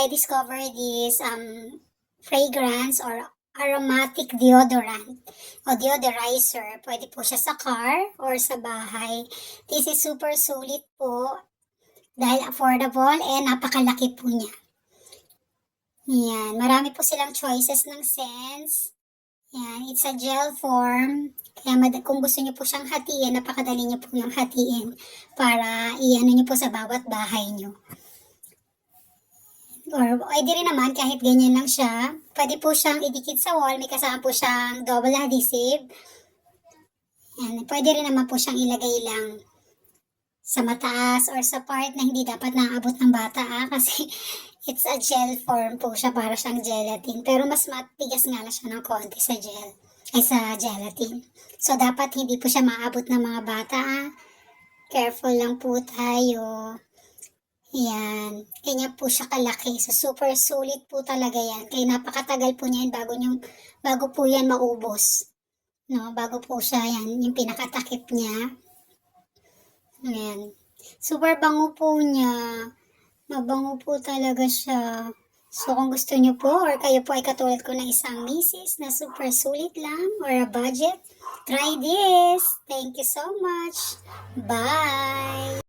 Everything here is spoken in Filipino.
I discovered this fragrance or aromatic deodorant o deodorizer. Pwede po siya sa car or sa bahay. This is super sulit po dahil affordable and napakalaki po niya. Yan, marami po silang choices ng scents. Yan, it's a gel form. Kaya kung gusto niyo po siyang hatiin, napakadali niyo po yung hatiin para i-ano niyo po sa bawat bahay niyo. Or pwede rin naman kahit ganyan lang siya. Pwede po siyang idikit sa wall. May kasama po siyang double adhesive. Yan, pwede rin naman po siyang ilagay lang sa mataas or sa part na hindi dapat naaabot ng bata kasi it's a gel form po siya, para siyang gelatin. Pero mas matigas nga lang siya ng konti sa gel ay sa gelatin. So dapat hindi po siya maabot ng mga bata. Careful lang po tayo. Yan. Kanya po siya kalaki. So, super sulit po talaga yan. Kaya napakatagal po niyan bago po yan maubos. No, bago po siya yan, yung pinakatakip niya. Yan. Super bango po niya. Mabango po talaga siya. So, kung gusto niyo po or kayo po ay katulad ko na isang misis na super sulit lang or a budget, try this. Thank you so much. Bye!